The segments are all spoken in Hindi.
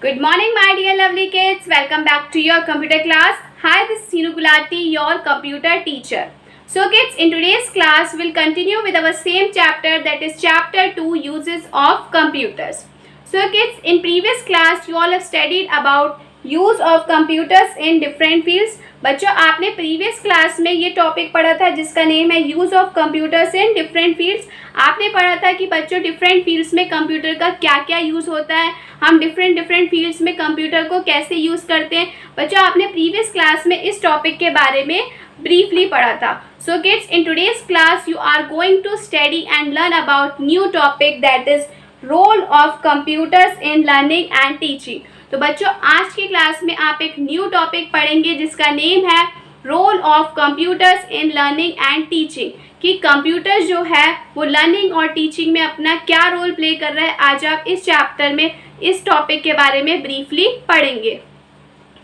Good morning, my dear lovely kids. Welcome back to your computer class. Hi, this is Seenu Gulati, your computer teacher. So kids, in today's class, we'll continue with our same chapter, that is chapter 2, uses of computers. So kids, in previous class, you all have studied about use of computers in different fields. बच्चों, आपने प्रीवियस क्लास में ये टॉपिक पढ़ा था जिसका नेम है use of computers in different fields. आपने पढ़ा था कि बच्चों डिफरेंट फील्ड्स में कंप्यूटर का क्या क्या यूज़ होता है, हम डिफरेंट फील्ड्स में कंप्यूटर को कैसे यूज़ करते हैं। बच्चों, आपने प्रीवियस क्लास में इस टॉपिक के बारे में ब्रीफली पढ़ा था। So kids, in today's class you are going to study and learn about new topic, that is role of computers in learning and teaching. तो बच्चों, आज की क्लास में आप एक न्यू टॉपिक पढ़ेंगे जिसका नेम है role of computers in learning and teaching, कि कंप्यूटर जो है वो लर्निंग और टीचिंग में अपना क्या रोल प्ले कर रहा है। आज आप इस चैप्टर में इस टॉपिक के बारे में ब्रीफली पढ़ेंगे।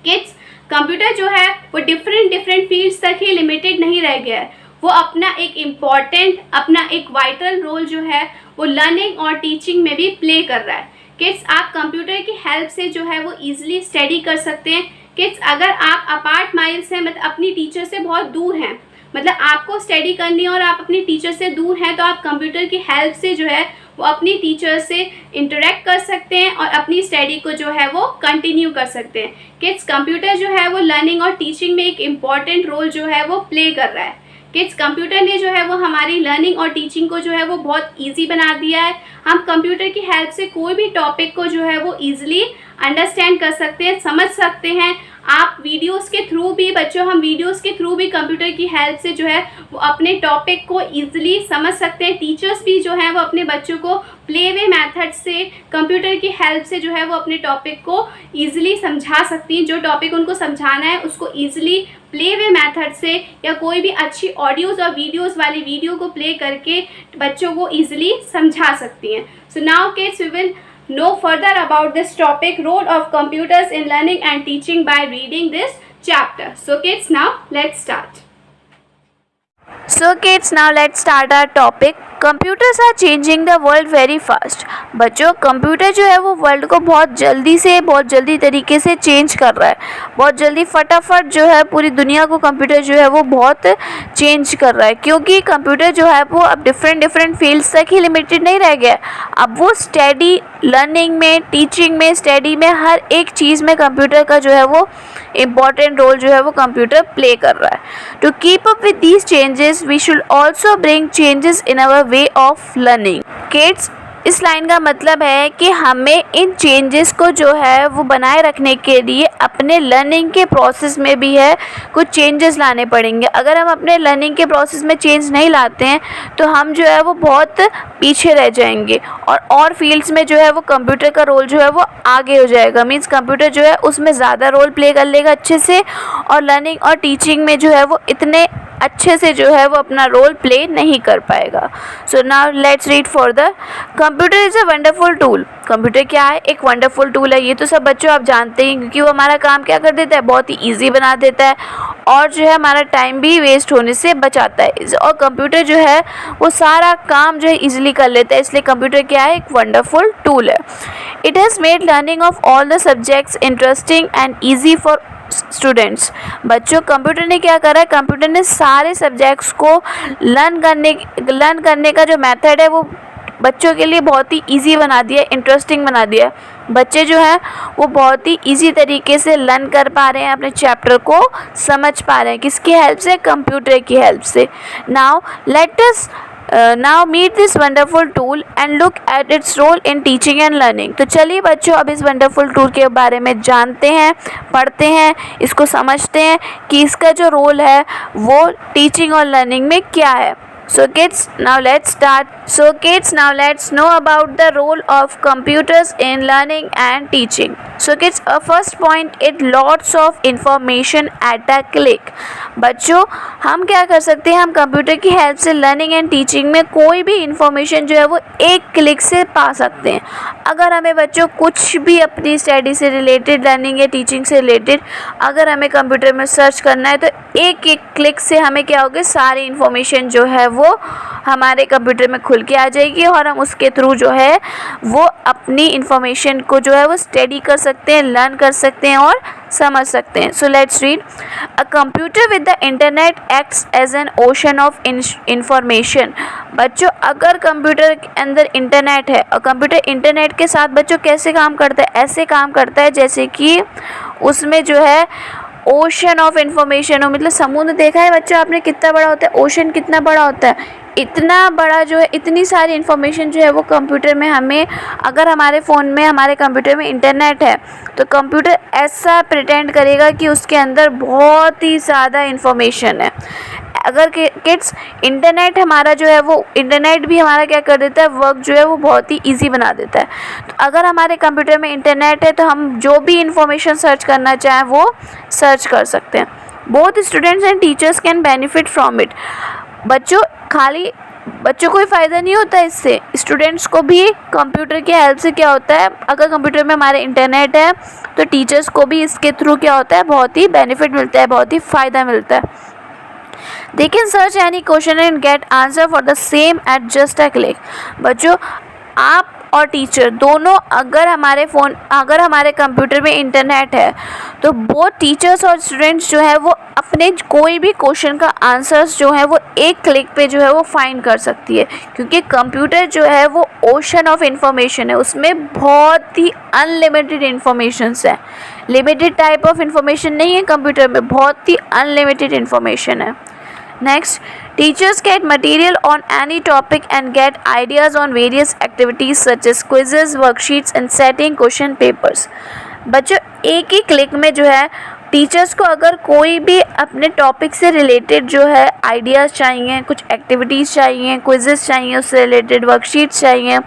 किड्स, कंप्यूटर जो है वो डिफरेंट फील्ड्स तक ही लिमिटेड नहीं रह गया है, वो अपना एक इम्पॉर्टेंट, अपना एक वाइटल रोल जो है वो लर्निंग और टीचिंग में भी प्ले कर रहा है। किड्स, आप कंप्यूटर की हेल्प से जो है वो ईजिली स्टडी कर सकते हैं। किड्स, अगर आप अपार्ट माइल्स हैं, मतलब अपनी टीचर से बहुत दूर हैं, मतलब आपको स्टडी करनी है और आप अपनी टीचर से दूर हैं, तो आप कंप्यूटर की हेल्प से जो है वो अपनी टीचर से इंटरेक्ट कर सकते हैं और अपनी स्टडी को जो है वो कंटिन्यू कर सकते हैं। किड्स, कंप्यूटर जो है वो लर्निंग और टीचिंग में एक इम्पॉर्टेंट रोल जो है वो प्ले कर रहा है। किड्स, कंप्यूटर ने जो है वो हमारी लर्निंग और टीचिंग को जो है वो बहुत इजी बना दिया है। हम कंप्यूटर की हेल्प से कोई भी टॉपिक को जो है वो इजीली अंडरस्टैंड कर सकते हैं, समझ सकते हैं। आप वीडियोस के थ्रू भी, बच्चों, हम वीडियोस के थ्रू भी कंप्यूटर की हेल्प से जो है वो अपने टॉपिक को इजीली समझ सकते हैं। टीचर्स भी जो है वो अपने बच्चों को प्ले वे मैथड से, कंप्यूटर की हेल्प से जो है वो अपने टॉपिक को इजीली समझा सकती हैं। जो टॉपिक उनको समझाना है उसको इजीली प्ले वे मैथड से या कोई भी अच्छी ऑडियोज़ और वीडियोज़ वाली वीडियो को प्ले करके बच्चों को ईजिली समझा सकती हैं। So now kids, we will know further about this topic, role of computers in learning and teaching, by reading this chapter. So kids, now let's start. So kids, now let's start our topic. Computers are changing the world very fast. बच्चों, कंप्यूटर जो है वो वर्ल्ड को बहुत जल्दी तरीके से चेंज कर रहा है। बहुत जल्दी फटाफट जो है पूरी दुनिया को कंप्यूटर जो है वो बहुत चेंज कर रहा है, क्योंकि कंप्यूटर जो है वो अब डिफरेंट फील्ड्स तक ही लिमिटेड नहीं रह गया। अब वो स्टडी, लर्निंग में, टीचिंग में, स्टडी में, हर एक चीज़ में कंप्यूटर का जो है वो इम्पॉर्टेंट रोल जो है वो कंप्यूटर प्ले कर रहा है। To keep up with these changes we should also bring changes in our way of learning. Kids, इस लाइन का मतलब है कि हमें इन चेंजेस को जो है वो बनाए रखने के लिए अपने लर्निंग के प्रोसेस में भी है कुछ चेंजेस लाने पड़ेंगे। अगर हम अपने लर्निंग के प्रोसेस में चेंज नहीं लाते हैं तो हम जो है वो बहुत पीछे रह जाएंगे और फील्ड्स में जो है वो कंप्यूटर का रोल जो है वो आगे हो जाएगा। मीन्स कंप्यूटर जो है उसमें ज़्यादा रोल प्ले कर लेगा अच्छे से, और लर्निंग और टीचिंग में जो है वो इतने अच्छे से जो है वो अपना रोल प्ले नहीं कर पाएगा। So now let's read for the computer is a wonderful tool. Computer क्या है? एक वंडरफुल टूल है। ये तो सब बच्चों आप जानते हैं, क्योंकि वो हमारा काम क्या कर देता है, बहुत ही ईजी बना देता है और जो है हमारा टाइम भी वेस्ट होने से बचाता है। और कंप्यूटर जो है वो सारा काम जो है ईजिली कर लेता है, इसलिए कंप्यूटर क्या है, एक वंडरफुल टूल है। It has made learning of all the subjects interesting and easy for students. बच्चों, कंप्यूटर ने क्या करा है, कंप्यूटर ने सारे सब्जेक्ट्स को लर्न करने का जो मेथड है वो बच्चों के लिए बहुत ही इजी बना दिया, इंटरेस्टिंग बना दिया। बच्चे जो हैं वो बहुत ही इजी तरीके से लर्न कर पा रहे हैं, अपने चैप्टर को समझ पा रहे हैं। किसकी हेल्प से? कंप्यूटर की हेल्प से। Now let us now meet this wonderful tool and look at its role in teaching and learning। तो चलिए बच्चों, अब इस वंडरफुल टूल के बारे में जानते हैं, पढ़ते हैं, इसको समझते हैं कि इसका जो रोल है वो टीचिंग और लर्निंग में क्या है। So kids, now let's start. So kids, now let's know about the role of computers in learning and teaching. So kids, first point, it lots of information at a click. बच्चों, हम क्या कर सकते हैं, हम कंप्यूटर की हेल्प से लर्निंग एंड टीचिंग में कोई भी इंफॉर्मेशन जो है वो एक क्लिक से पा सकते हैं। अगर हमें बच्चों कुछ भी अपनी स्टडी से रिलेटेड, लर्निंग या टीचिंग से रिलेटेड अगर हमें कंप्यूटर में सर्च करना है तो एक एक क्लिक से हमें क्या होगा, सारी इन्फॉर्मेशन जो है वो हमारे कंप्यूटर में खुल के आ जाएगी और हम उसके थ्रू जो है वो अपनी इन्फॉर्मेशन को जो है वो स्टडी कर सकते हैं, लर्न कर सकते हैं और समझ सकते हैं. So let's read. A computer with the internet acts as an ocean of information. बच्चों अगर कंप्यूटर के अंदर इंटरनेट है और कंप्यूटर इंटरनेट के साथ बच्चों कैसे काम करता है, ऐसे काम करता है जैसे कि उसमें जो है ओशन ऑफ इंफॉर्मेशन हो. मतलब समुद्र देखा है बच्चों आपने कितना बड़ा होता है, ओशन कितना बड़ा होता है, इतना बड़ा जो है, इतनी सारी इन्फॉर्मेशन जो है वो कंप्यूटर में हमें, अगर हमारे फ़ोन में, हमारे कंप्यूटर में इंटरनेट है तो कंप्यूटर ऐसा प्रिटेंड करेगा कि उसके अंदर बहुत ही ज़्यादा इन्फॉर्मेशन है. अगर किड्स इंटरनेट हमारा जो है वो, इंटरनेट भी हमारा क्या कर देता है, वर्क जो है वो बहुत ही ईजी बना देता है. तो अगर हमारे कंप्यूटर में इंटरनेट है तो हम जो भी इंफॉर्मेशन सर्च करना चाहें वो सर्च कर सकते हैं. Both students and teachers can benefit from it. बच्चों खाली बच्चों को ही फ़ायदा नहीं होता इससे, स्टूडेंट्स को भी कंप्यूटर की हेल्प से क्या होता है, अगर कंप्यूटर में हमारे इंटरनेट है तो टीचर्स को भी इसके थ्रू क्या होता है, बहुत ही बेनिफिट मिलता है, बहुत ही फ़ायदा मिलता है. They can search any question and get answer for the same at just a click. बच्चों आप और टीचर दोनों, अगर हमारे कंप्यूटर में इंटरनेट है तो वो टीचर्स और स्टूडेंट्स जो है वो अपने कोई भी क्वेश्चन का आंसर्स जो है वो एक क्लिक पे जो है वो फाइंड कर सकती है. क्योंकि कंप्यूटर जो है वो ओशन ऑफ इंफॉर्मेशन है, उसमें बहुत ही अनलिमिटेड इंफॉर्मेशंस है. लिमिटेड टाइप ऑफ इंफॉर्मेशन नहीं है कंप्यूटर में, बहुत ही अनलिमिटेड इंफॉर्मेशन है. Next, teachers get material on any topic and get ideas on various activities such as quizzes, worksheets and setting question papers. बच्चों एक ही क्लिक में जो है टीचर्स को अगर कोई भी अपने टॉपिक से रिलेटेड जो है आइडियाज़ चाहिए, कुछ एक्टिविटीज़ चाहिए, क्विजेस चाहिए, उससे रिलेटेड वर्कशीट्स चाहिए,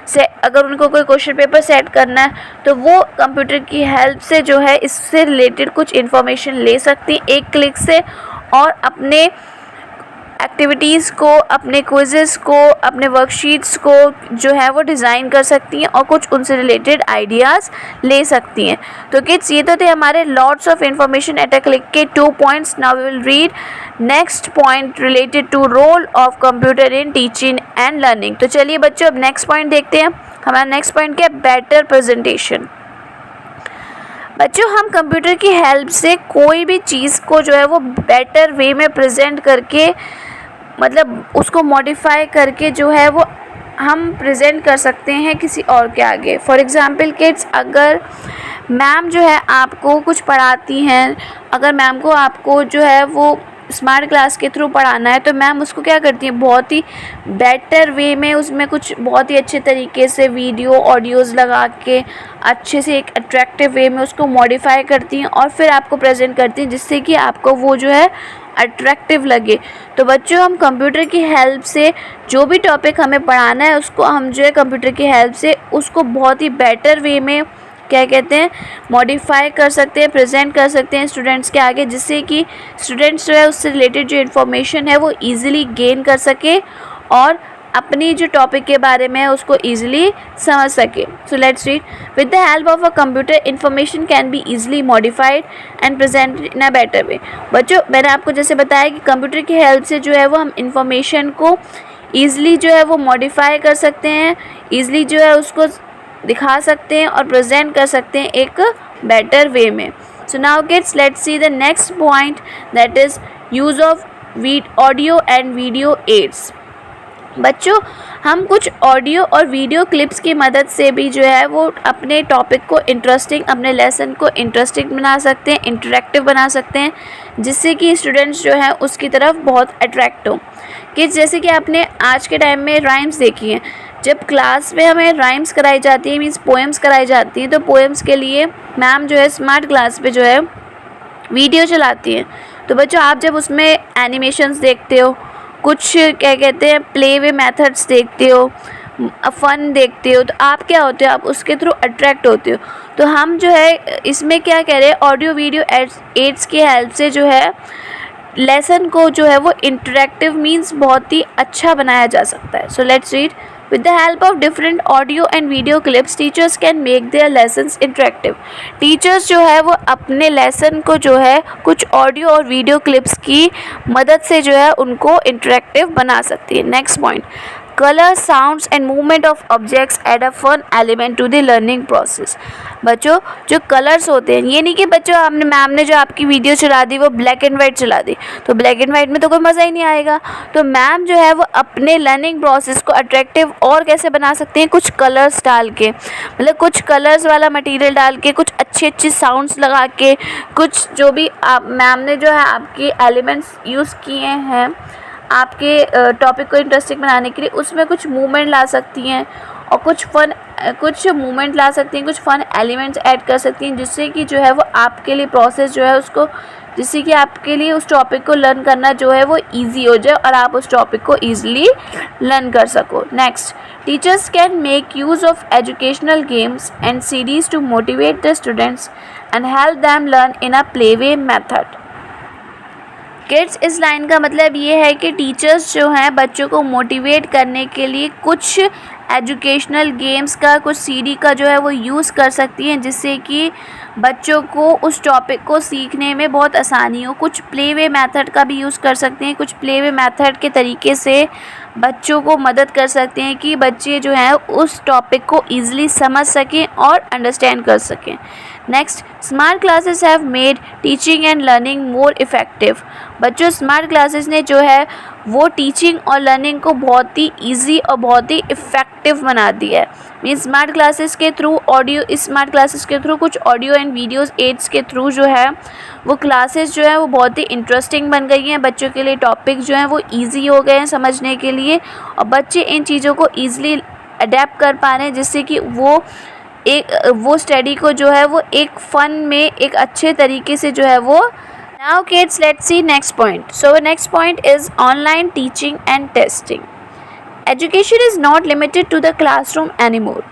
से अगर उनको कोई क्वेश्चन पेपर सेट करना है तो वो कंप्यूटर की हेल्प से जो है इससे रिलेटेड कुछ इन्फॉर्मेशन ले सकती हैं एक क्लिक से और अपने एक्टिविटीज़ को, अपने क्विज़ेस को, अपने वर्कशीट्स को जो है वो डिज़ाइन कर सकती हैं और कुछ उनसे रिलेटेड आइडियाज़ ले सकती हैं. तो किड्स ये तो थे हमारे lots of information at a click के 2 points. Now we will read next point related to role of computer in teaching and learning. तो चलिए बच्चों अब नेक्स्ट पॉइंट देखते हैं. हमारा नेक्स्ट पॉइंट क्या है, बेटर प्रेजेंटेशन. बच्चों हम कंप्यूटर की हेल्प से कोई भी चीज़ को जो है वो बेटर वे में प्रेजेंट करके, मतलब उसको मॉडिफाई करके जो है वो हम प्रेजेंट कर सकते हैं किसी और के आगे. फॉर एग्ज़ाम्पल किड्स, अगर मैम जो है आपको कुछ पढ़ाती हैं, अगर मैम को आपको जो है वो स्मार्ट क्लास के थ्रू पढ़ाना है तो मैम उसको क्या करती है, बहुत ही बेटर वे में उसमें कुछ बहुत ही अच्छे तरीके से वीडियो ऑडियोज़ लगा के अच्छे से एक अट्रैक्टिव वे में उसको मॉडिफाई करती हैं और फिर आपको प्रेजेंट करती हैं जिससे कि आपको वो जो है अट्रैक्टिव लगे. तो बच्चों हम कंप्यूटर की हेल्प से जो भी टॉपिक हमें पढ़ाना है उसको हम जो है कंप्यूटर की हेल्प से उसको बहुत ही बेटर वे में क्या कहते हैं, मॉडिफाई कर सकते हैं, प्रेजेंट कर सकते हैं स्टूडेंट्स के आगे, जिससे कि स्टूडेंट्स जो है उससे रिलेटेड जो इन्फॉर्मेशन है वो ईज़िली गेन कर सके और अपनी जो टॉपिक के बारे में है उसको ईजिली समझ सके. सो let's read. With the help of a computer information can be easily modified and presented in a better way. बच्चों मैंने आपको जैसे बताया कि कंप्यूटर की हेल्प से जो है वो हम इन्फॉर्मेशन को ईजिली जो है वो मॉडिफाई कर सकते हैं, ईजिली जो है उसको दिखा सकते हैं और प्रेजेंट कर सकते हैं एक बेटर वे में. So now kids let's see the next point, that is use of audio and video aids. बच्चों हम कुछ ऑडियो और वीडियो क्लिप्स की मदद से भी जो है वो अपने टॉपिक को इंटरेस्टिंग, अपने लेसन को इंटरेस्टिंग बना सकते हैं, इंटरेक्टिव बना सकते हैं, जिससे कि स्टूडेंट्स जो हैं उसकी तरफ बहुत अट्रैक्ट हो. कि जैसे कि आपने आज के टाइम में राइम्स देखी हैं, जब क्लास में हमें राइम्स कराई जाती है, मीन्स पोएम्स कराई जाती हैं, तो पोएम्स के लिए मैम जो है स्मार्ट क्लास पे जो है वीडियो चलाती हैं. तो बच्चों आप जब उसमें एनिमेशंस देखते हो, कुछ क्या कहते हैं प्ले वे मेथड्स देखते हो, फ़न देखते हो, तो आप क्या होते हो, आप उसके थ्रू अट्रैक्ट होते हो. तो हम जो है इसमें क्या कह रहे हैं, ऑडियो वीडियो एड्स की हेल्प से जो है लेसन को जो है वो इंटरेक्टिव मीन्स बहुत ही अच्छा बनाया जा सकता है. सो let's read. With the help of different audio and video clips, teachers can make their lessons interactive. Teachers जो है वो अपने lesson को जो है कुछ audio और video clips की मदद से जो है उनको interactive बना सकती है. Next point, color, sounds and movement of objects add a fun element to the learning process. बच्चों जो कलर्स होते हैं, ये नहीं कि बच्चों आपने मैम ने जो आपकी वीडियो चला दी वो ब्लैक एंड वाइट चला दी, तो ब्लैक एंड वाइट में तो कोई मज़ा ही नहीं आएगा. तो मैम जो है वो अपने लर्निंग प्रोसेस को अट्रैक्टिव और कैसे बना सकते हैं, कुछ कलर्स डाल के, मतलब कुछ कलर्स वाला मटेरियल डाल के, कुछ अच्छे साउंड्स लगा के, कुछ जो भी आप मैम ने जो है आपके एलिमेंट्स यूज़ किए हैं आपके टॉपिक को इंटरेस्टिंग बनाने के लिए, उसमें कुछ मूवमेंट ला सकती हैं और कुछ मूवमेंट ला सकती हैं, कुछ फन एलिमेंट्स ऐड कर सकती हैं, जिससे कि जो है वो आपके लिए प्रोसेस जो है उसको, जिससे कि आपके लिए उस टॉपिक को लर्न करना जो है वो इजी हो जाए और आप उस टॉपिक को ईजिली लर्न कर सको. Next, teachers can make use of educational games and series to motivate the students and help them learn in a play way method. Kids, इस लाइन का मतलब ये है कि टीचर्स जो हैं बच्चों को मोटिवेट करने के लिए कुछ एजुकेशनल गेम्स का, कुछ सीडी का जो है वो यूज़ कर सकती हैं, जिससे कि बच्चों को उस टॉपिक को सीखने में बहुत आसानी हो. कुछ प्ले वे मेथड का भी यूज़ कर सकते हैं. कुछ प्ले वे मेथड के तरीके से बच्चों को मदद कर सकते हैं कि बच्चे जो हैं उस टॉपिक को ईज़िली समझ सकें और अंडरस्टैंड कर सकें. Next, smart classes have made teaching and learning more effective. बच्चों, स्मार्ट क्लासेस ने जो है वो टीचिंग और लर्निंग को बहुत ही ईजी और बहुत ही इफ़ेक्टिव बना दिया है. मीन्स स्मार्ट क्लासेस के थ्रू कुछ ऑडियो एंड वीडियोस एड्स के थ्रू जो है वो क्लासेस जो है वो बहुत ही इंटरेस्टिंग बन गई हैं. बच्चों के लिए टॉपिक जो हैं वो ईजी हो गए हैं समझने के लिए और बच्चे इन चीज़ों को ईजिली अडेप्ट कर पा रहे हैं, जिससे कि वो स्टडी को जो है वो एक फ़न में एक अच्छे तरीके से जो है वो. Now kids, let's see next point. So next point is online teaching and testing. Education is not limited to the classroom anymore.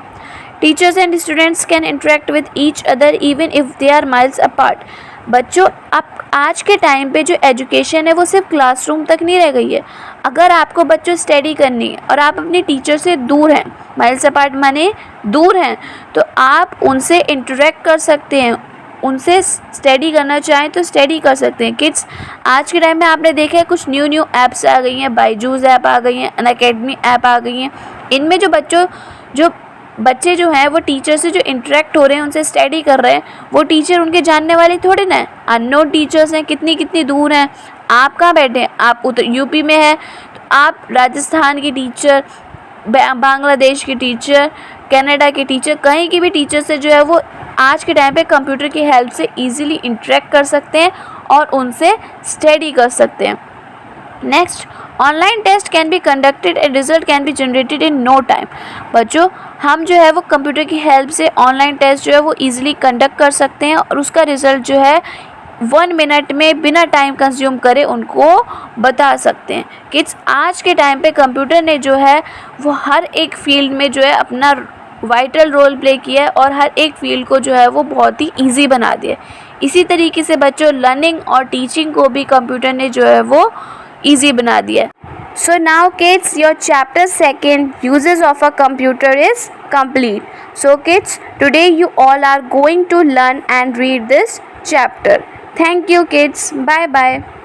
Teachers and students can interact with each other even if they are miles apart. बच्चों, अब आज के टाइम पे जो एजुकेशन है वो सिर्फ क्लासरूम तक नहीं रह गई है. अगर आपको बच्चों स्टडी करनी है और आप अपने टीचर से दूर हैं, माइल्स अपार्ट माने दूर हैं, तो आप उनसे इंटरेक्ट कर सकते हैं, उनसे स्टडी करना चाहें तो स्टडी कर सकते हैं. किड्स, आज के टाइम में आपने देखा है कुछ न्यू ऐप्स आ गई हैं, बायजूस ऐप आ गई हैं, अनअकैडमी ऐप आ गई हैं. इनमें जो बच्चे जो हैं वो टीचर से जो इंटरेक्ट हो रहे हैं, उनसे स्टडी कर रहे हैं, वो टीचर उनके जानने वाले थोड़े ना हैं. अननोन टीचर्स हैं, कितनी दूर हैं. आप कहाँ बैठे हैं, आप यूपी में है तो आप राजस्थान की टीचर, बांग्लादेश की टीचर, कनाडा के टीचर, कहीं की भी टीचर से जो है वो आज के टाइम पे कंप्यूटर की हेल्प से इजीली इंटरेक्ट कर सकते हैं और उनसे स्टडी कर सकते हैं. Next, online test can be conducted and result can be generated in no time. बच्चों, हम जो है वो कंप्यूटर की हेल्प से ऑनलाइन टेस्ट जो है वो इजीली कंडक्ट कर सकते हैं और उसका रिज़ल्ट जो है 1 मिनट में बिना टाइम कंज्यूम करे उनको बता सकते हैं. किड्स, आज के टाइम पे कंप्यूटर ने जो है वो हर एक फील्ड में जो है अपना वाइटल रोल प्ले किया है और हर एक फील्ड को जो है वो बहुत ही इजी बना दिया. इसी तरीके से बच्चों लर्निंग और टीचिंग को भी कंप्यूटर ने जो है वो इजी बना दिया. So now kids, your chapter 2 uses of a computer is complete. So kids, today you all are going to learn and read this chapter. Thank you kids. Bye bye.